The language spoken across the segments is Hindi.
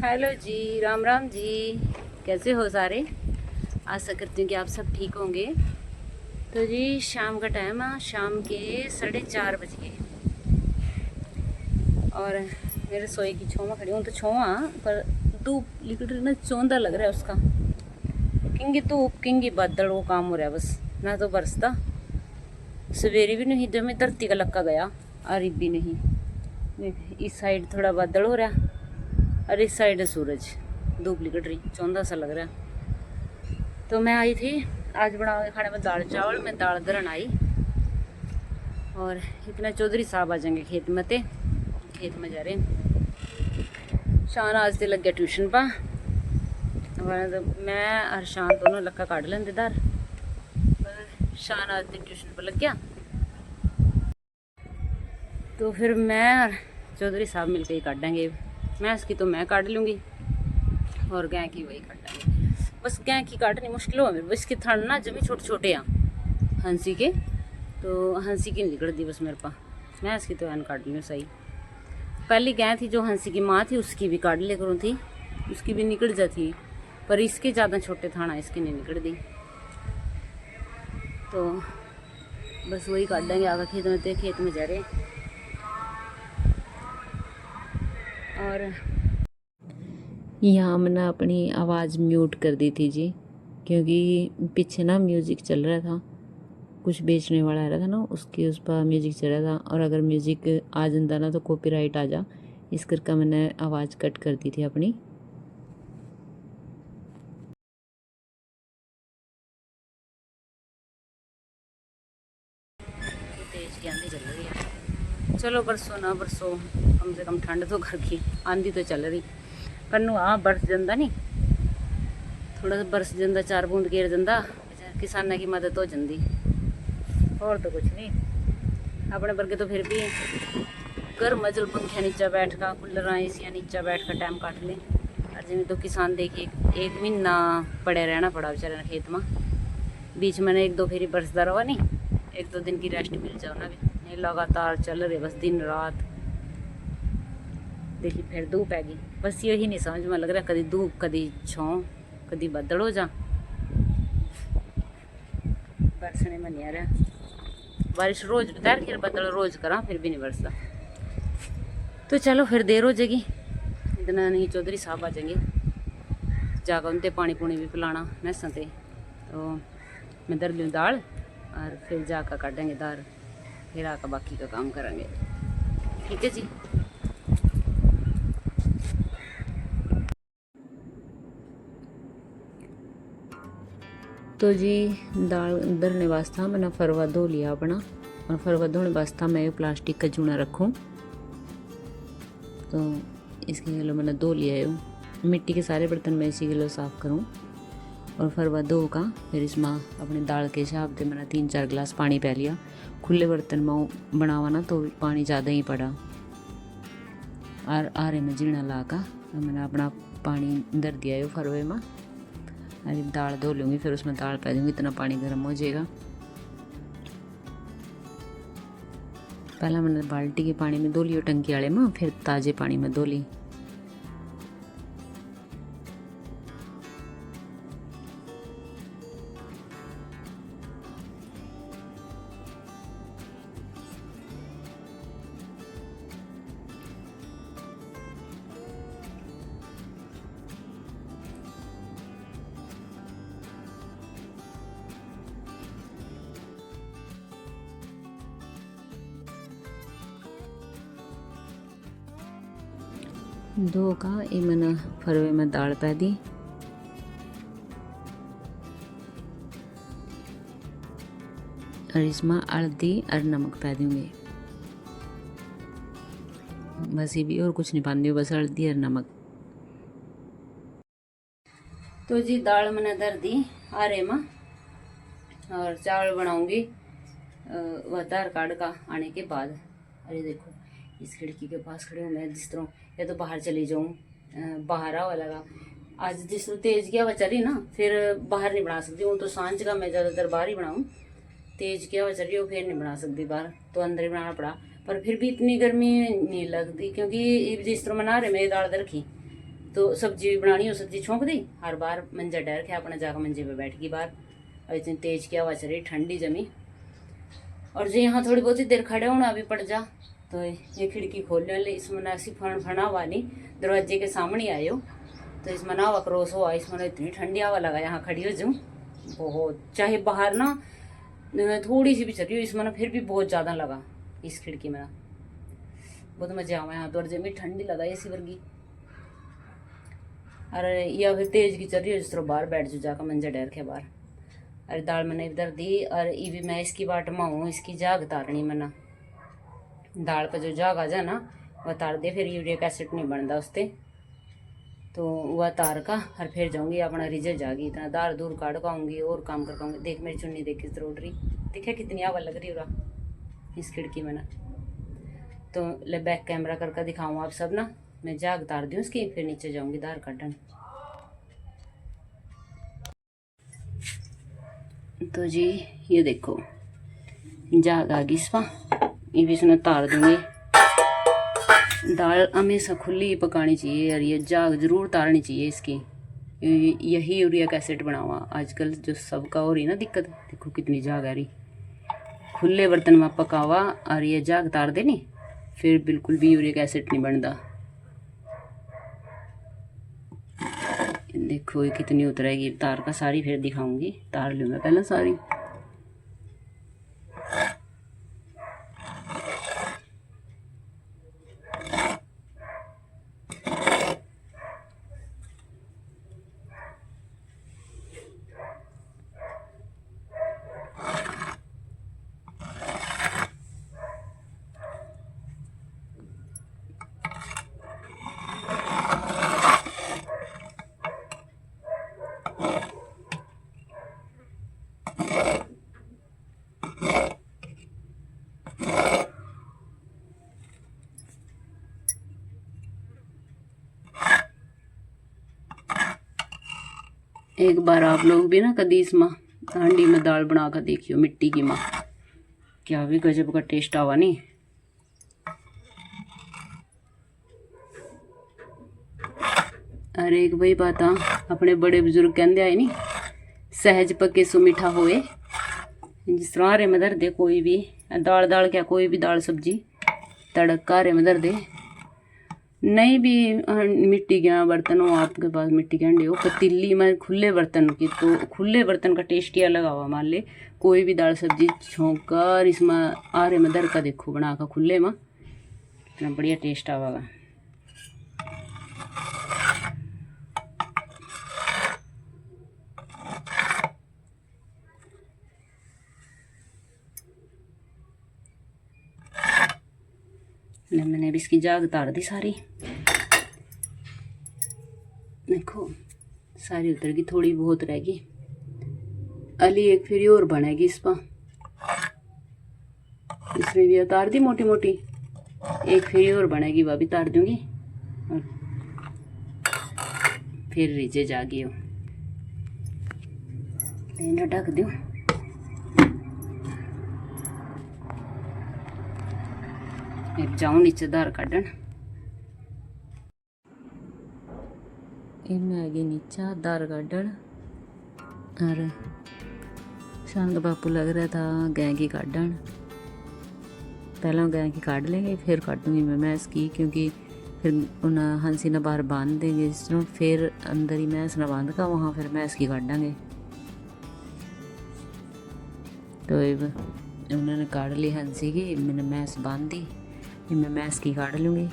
हेलो जी, राम राम जी। कैसे हो सारे? आशा करती हूँ कि आप सब ठीक होंगे। तो जी शाम का टाइम है, शाम के 4:30 बज गए और मेरे रसोई की छाँव में खड़ी हूँ। तो छाँव पर धूप लिकट रही ना, चौंधा लग रहा है उसका। किंगी धूप किंगी बादल, वो काम हो रहा है बस। ना तो बरसता सवेरे भी नहीं, जब मैं धरती का लक्का गया और भी नहीं। इस साइड थोड़ा बादल हो रहा और इस साइड है सूरज, धूप लिकट रही, चौंधा सा लग रहा। तो मैं आई थी आज बना खाने में दाल चावल। मैं दाल धरन आई और इतना चौधरी साहब आ जाएंगे खेत में। खेत में जा रहे हैं। शान आज से लग गया ट्यूशन पा। तो मैं और शान दोनों लक्का काट लेंगे दार, पर शान आज दिन ट्यूशन पर लग गया। तो फिर मैं और चौधरी साहब मिलकर ही काटेंगे। मैं इसकी तो मैं काट लूँगी और गाय की वही काटेंगे। बस गाय की काटनी मुश्किल हो मेरे, इसके थन ना जमी छोटे छोटे हैं हंसी के, तो हंसी की निकल दी बस मेरे पास। मैं इसकी तो एन काट लूँ सही। पहली गाय थी जो हंसी की माँ थी, उसकी भी काट ले करूँ थी, उसकी भी निकल जाती, पर इसके ज़्यादा छोटे थाना इसकी नहीं निकल दी। तो बस वही काट देंगे आगे खेत में। तो खेत में जा रहे और यहाँ मैंने अपनी आवाज़ म्यूट कर दी थी जी, क्योंकि पीछे ना म्यूज़िक चल रहा था, कुछ बेचने वाला आ रहा था ना, उसके उस पर म्यूज़िक चल रहा था। और अगर म्यूज़िक आ जाता ना तो कॉपीराइट आ जा, इस करके मैंने आवाज़ कट कर दी थी अपनी। तेज की आंधी चल रही है। चलो बरसों ना बरसों, कम से कम ठंड तो घर की। आंधी तो चल रही पर नू बरस जाता नहीं, थोड़ा सा बरस जाता, 4 बूंद गिर जाता, किसानों की मदद हो जाती। और तो कुछ नहीं, अपने वर्गे तो फिर भी घर मजल पंखिया नीचा बैठ का, कूलर एसिया नीचा बैठ कर टाइम काट ले। और जिन्हें तो किसान देखिए 1 महीना पड़े रहना पड़ा बेचारे खेत में। बीच में 1-2 फेरी बरसदा रहा नहीं, 1-2 दिन की रेस्ट मिल जाओ ना, भी नहीं लगातार चल रहे बस दिन रात। देखी फिर धूप हैगी, बस यही नहीं समझ में लग रहा, कभी धूप कभी छाँव कभी बदल हो जा, बरसने में नहीं आ रहा। बारिश रोज बता फिर बदल रोज करा, फिर भी नहीं बरसता। तो चलो फिर देर हो जाएगी, इतना नहीं चौधरी साहब आ जाएंगे, जाकर उनते पानी पुनी भी पिलाना भैंसा ते। तो मैं धर लूँ दाल और फिर जाकर काटेंगे दाल, फिर आकर बाकी का काम करेंगे। ठीक है जी। तो जी दाल धरने वास्ता मैंने फरवा धो लिया अपना, और फरवा धोने वास्ता मैं प्लास्टिक का जूना रखूँ। तो इसके किलो मैंने धो लिया है। मिट्टी के सारे बर्तन मैं इसी किलो साफ़ करूँ और फरवा धो का फिर इसमें अपने दाल के हिसाब से मैंने 3-4 गिलास पानी पै लिया। खुले बर्तन में बनावा ना तो पानी ज़्यादा ही पड़ा। और आरे में जीना ला का मैंने अपना पानी धर दिया है फरवे में। अरे दाल धो लूँगी, फिर उसमें दाल पै दूँगी, इतना पानी गर्म हो जाएगा। पहला मैंने बाल्टी के पानी में धो लियो टंकी वाले में, फिर ताज़े पानी में धो ली। धो का ये मैंने फरवे में दाल पै दी। और इसमें हल्दी और नमक पै दूँगी, बस ये भी और कुछ नहीं पानी, बस हल्दी और नमक। तो जी दाल मैंने धर दी आरे में और चावल बनाऊंगी वह धार कार्ड का आने के बाद। अरे देखो इस खिड़की के पास खड़े हूँ मैं, जिस तरह या तो बाहर चली जाऊँ, बाहर हवा लगा। आज जिस तरह तेज की हवा चली ना, फिर बाहर नहीं बना सकती हूँ। तो सांझ का मैं ज़्यादातर बाहर ही बनाऊँ, तेज की हवा चल रही हो फिर नहीं बना सकती बाहर, तो अंदर ही बनाना पड़ा। पर फिर भी इतनी गर्मी नहीं लगती, क्योंकि जिस तरह बना रहे मेरी दाल रखी तो सब्जी बनानी हो, सब्जी छोंक दी, हर बार मंजा डर के अपना जाकर मंजे पे बैठ गई बाहर। अब इतनी तेज की हवा चल रही, ठंडी जमी, और जो यहाँ थोड़ी बहुत ही देर खड़े होना अभी पड़ जा, तो ये खिड़की खोल ले, इसमें ऐसी फना हुआ नहीं, दरवाजे के सामने आए हो तो इसमें ना हवा क्रॉस हुआ, इसमें इतनी ठंडी हवा लगा, यहाँ खड़ी हो जाऊँ बहुत, चाहे बाहर ना थोड़ी सी भी चल रही हो, इसमें ना फिर भी बहुत ज़्यादा लगा इस खिड़की में ना, बहुत मजा आवा यहाँ दरवाजे में, ठंडी लगा ऐसी वर्गी। अरे या फिर तेज की चल रही हो जिस तरह बाहर बैठ जाओ जाकर मंजा डर के बाहर। अरे दाल मैंने इधर दी, और ये भी मैं इसकी बाट में हूँ, इसकी जाग तारनी मना, दाल पर जो जाग आ जाए ना वह तार दे, फिर यूरिक एसिड नहीं बनता उससे, तो वह तार का और फिर जाऊँगी अपना रिजल्ट जागी, इतना दाल दूर काट पाऊँगी और काम कर पाऊँगी। देख मेरी चुन्नी देख किस तरह उड़ रही, देखा कितनी हवा लग रही हो इस खिड़की में ना। तो ले बैक कैमरा करके दिखाऊँ आप सब ना, मैं जाग तार दूँ उसकी, फिर नीचे जाऊँगी दाल काटन। तो जी ये देखो जाग आ गई इस पर, ये भी इसमें तार दूँगी। दाल हमेशा खुली ही पकानी चाहिए और ये जाग जरूर तारनी चाहिए इसकी, यही यूरिक एसिड बना हुआ आजकल जो सबका हो रही ना दिक्कत। देखो कितनी जाग आ रही, खुले बर्तन में पकावा और ये जाग तार देनी, फिर बिल्कुल भी यूरिक एसिड नहीं बनता। देखो ये कितनी उतरेगी तार का, सारी फिर दिखाऊंगी, तार लूँ मैं पहले सारी। एक बार आप लोग भी ना कदी इस माँ हांडी में दाल बना कर देखियो, मिट्टी की माँ, क्या भी गजब का टेस्ट आवा नहीं। अरे एक वही बात अपने बड़े बुजुर्ग कहते आए नी, सहज पके सो मीठा होए। जिस तरह हरे में धर दे कोई भी दाल क्या कोई भी दाल सब्जी तड़का हरे में धर दे, नहीं भी मिट्टी के बर्तन हो आपके पास, मिट्टी के अंडे हो, पतीली में खुले बर्तन की, तो खुले बर्तन का टेस्ट ही अलग हुआ। मान ले कोई भी दाल सब्जी छोंक कर इसमें आरे में दर का देखो बना कर खुले में, इतना बढ़िया टेस्ट आवेगा। मैंने भी इसकी जाग तार दी सारी, देखो सारी उतर गई, थोड़ी बहुत रहेगी अली एक फिर और बनेगी इस पर, इसमें भी उतार दी मोटी मोटी, एक फिर और बनेगी वह भी तार दूंगी और फिर रीजे जागी हो लेना ढक दूँ। जाऊँ नीचे दार काटन, इनमें आगे नीचा दार काटन, और संग बापू लग रहा था गाय की काटन। पहले गाय की काट लेंगे फिर काटूंगी मैं भैंस की, क्योंकि फिर उन्हें हंसी न बाहर बांध देंगे जिस तरह, फिर अंदर ही भैंस न बांध का वहाँ फिर भैंस की काट देंगे। तो उन्होंने काट ली हंसी की, मैंने भैंस बांध दी, मैं भैंस की काट लूँगी।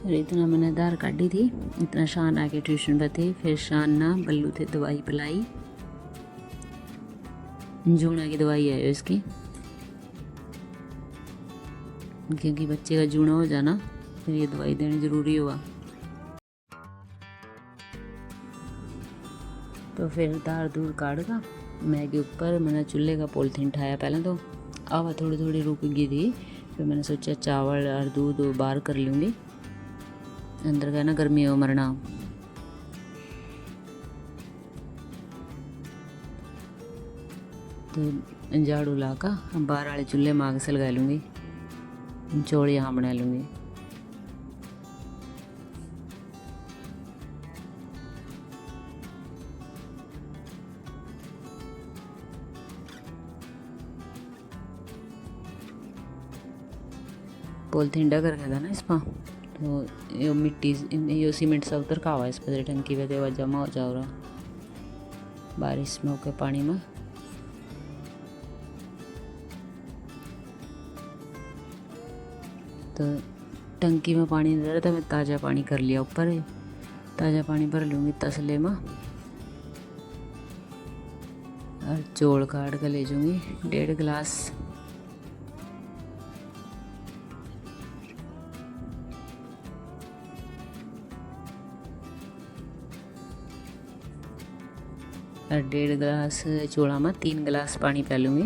फिर इतना मैंने दार काटी थी, इतना शान आके ट्यूशन पर थे। फिर शान ना बल्लू थे दवाई पिलाई, जूना की दवाई है इसकी, क्योंकि बच्चे का जूना हो जाना फिर ये दवाई देनी ज़रूरी हुआ। तो फिर दार दूर काट का मैं के ऊपर मैंने चूल्हे का पॉलीथीन उठाया। पहले तो आवा थोड़ी थोड़ी रुक गई थी, फिर मैंने सोचा चावल और दूध बाहर कर लूँगी, अंदर का ना गर्मी हो मरना। तो झाड़ू ला का बाहर वाले चूल्हे में आग से लगा लूँगी, चौल यहाँ बना लूँगी। पॉलीथीन डगर गया था ना इसमें, तो यो मिट्टी यो सीमेंट सा उतर का हुआ इस पर टंकी पे देवा जमा हो जा रहा बारिश में होकर पानी में। तो टंकी में पानी नहीं रहा था, मैं ताज़ा पानी कर लिया ऊपर, ताज़ा पानी भर लूँगी तसले में और चौल काट कर ले जाऊँगी 1.5 गिलास। और 1.5 गिलास चौला में 3 गिलास पानी पी लूँगी।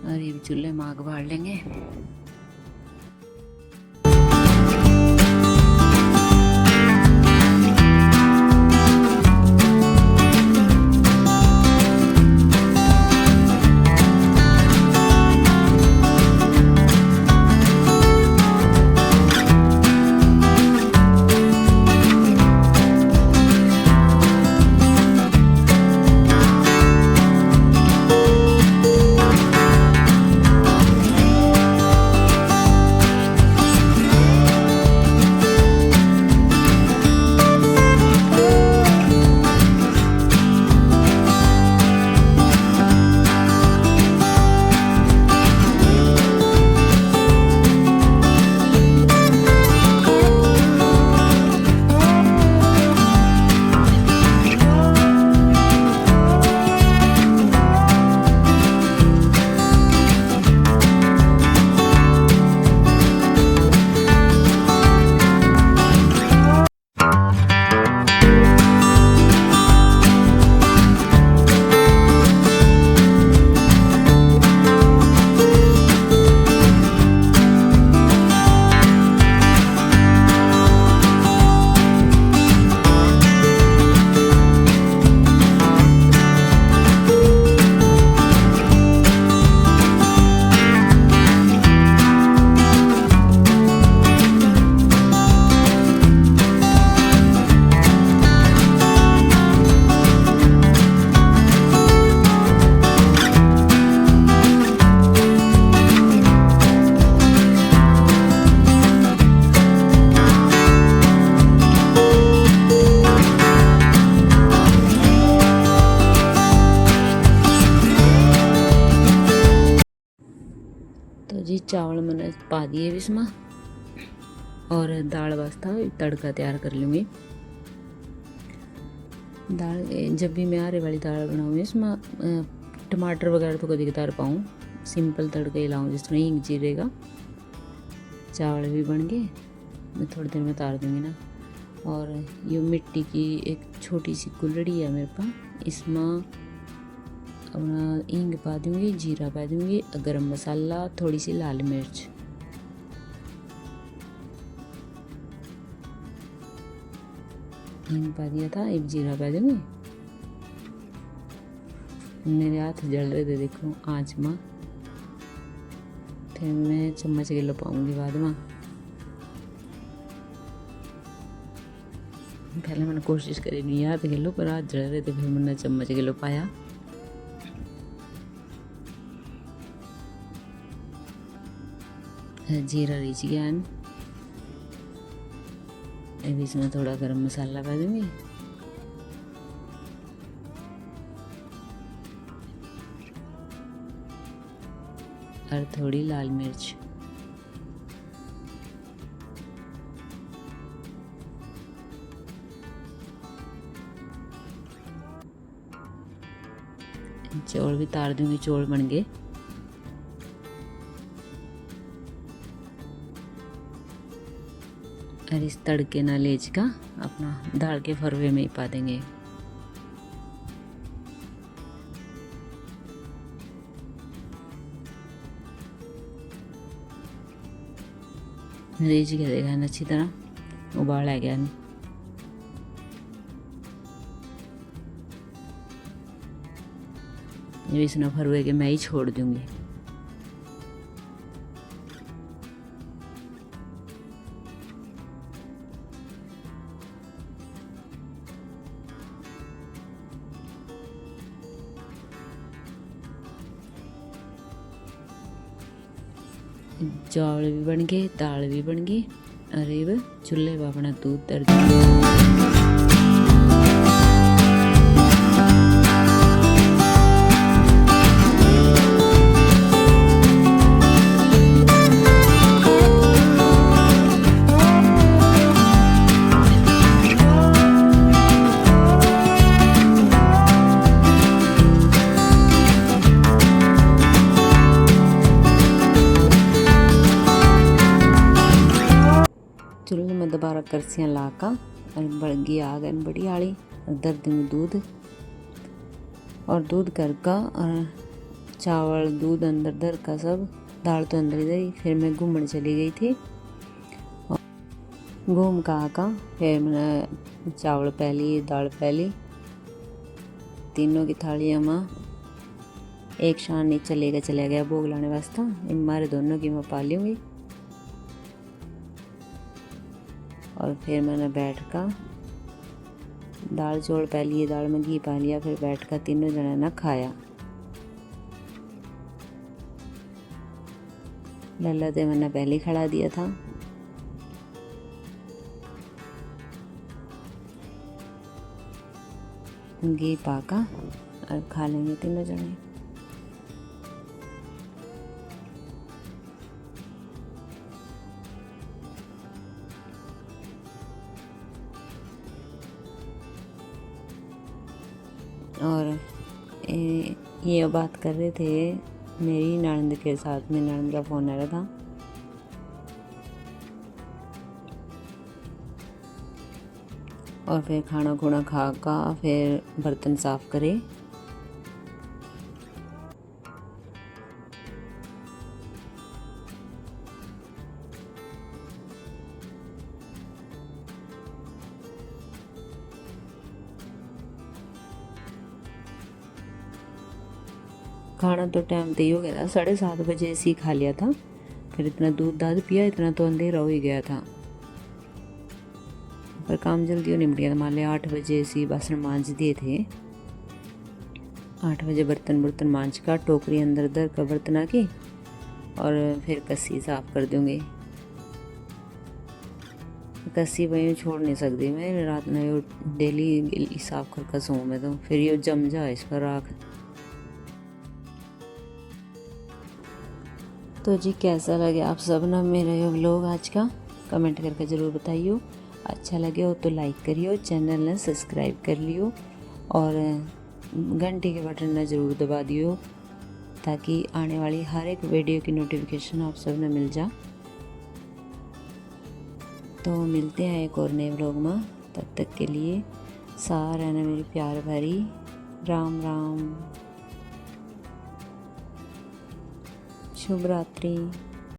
और ये चूल्हे में आग बाढ़ लेंगे। जी चावल मैंने पा दिए इसमें और दाल वास्ता तड़का तैयार कर लूँगी। दाल जब भी मैं आरे वाली दाल बनाऊँ इसमें टमाटर वगैरह तो कभी कदार पाऊँ, सिंपल तड़का ही लाऊँ जिस तरह हींग जीरे का। चावल भी बन गए, मैं थोड़ी देर में उतार दूँगी ना। और ये मिट्टी की एक छोटी सी कुल्हड़ी है मेरे पास, इसमें अपना हींग पा दूँगी, जीरा पा दूँगी, गरम मसाला, थोड़ी सी लाल मिर्च। हींग पा दिया था, एक जीरा पा दूँगी। मेरे हाथ जल रहे थे देखो आँच में, फिर मैं चम्मच के लो पाऊँगी बाद में। पहले मैंने कोशिश करी नहीं हाथ के लो, पर हाथ जल रहे थे, फिर मैंने चम्मच के लो पाया। जीरा रिच गया है। अभी इसमें थोड़ा गरम मसाला पा दूंगी और थोड़ी लाल मिर्च। चौल भी तार दूंगी, चौल बन गए। और इस तड़के ना लेच का अपना दाल के फरवे में ही पा देंगे। रेज के देगा अच्छी तरह उबाल आ गया। ये इसने फरवे के मैं ही छोड़ दूंगी। चावल भी बन गए, दाल भी बन गई। अरे अब चूल्हे पर अपना दूध तर चूल्हे में दोबारा करसियाँ लाका और बढ़ आग बड़ी आड़ी और दर दूँगी दूध और दूध कर का और चावल दूध अंदर दर का सब दाल तो अंदर ही। फिर मैं घूमने चली गई थी और घूम का आका फिर मैंने चावल पहली दाल पहली तीनों की थालियाँ में एक शान नीचे चले गया भोग लाने वास्ते। हमारे दोनों की मैं पा लूँगी और फिर मैंने बैठ का दाल चौल पा लिए, दाल में घी पा लिया। फिर बैठ कर तीनों जने ने खाया। लल्ला तो मैंने पहले खड़ा दिया था। घी पाका और खा लेंगे तीनों जने। और ये बात कर रहे थे मेरी ननद के साथ में। ननद का फ़ोन आ रहा था और फिर खाना खुना खा का फिर बर्तन साफ़ करे। खाना तो टाइम तो ही हो गया था, 7:30 बजे ऐसे ही खा लिया था। फिर इतना दूध दाद पिया, इतना तो अंधेरा हो ही गया था। पर काम जल्दी हो निपट गया था। मान लिया 8 बजे ऐसे ही बासन मांज दिए थे। 8 बजे बर्तन मांज का टोकरी अंदर दर का बर्तना की और फिर कस्सी साफ़ कर दूँगी। कस्सी वहीं छोड़ नहीं सकती मैं, रात में डेली साफ़ कर सोऊँ मैं तो फिर ये जम जाए इस पर राख। तो जी कैसा लगे आप सब ना मेरा ये व्लॉग आज का, कमेंट करके ज़रूर बताइए। अच्छा लगे हो तो लाइक करियो, चैनल ने सब्सक्राइब कर लियो और घंटी के बटन ने ज़रूर दबा दियो ताकि आने वाली हर एक वीडियो की नोटिफिकेशन आप सब ने मिल जा। तो मिलते हैं एक और नए व्लॉग में, तब तक के लिए सारा ने मेरी प्यार भरी राम राम, शुभ रात्रि।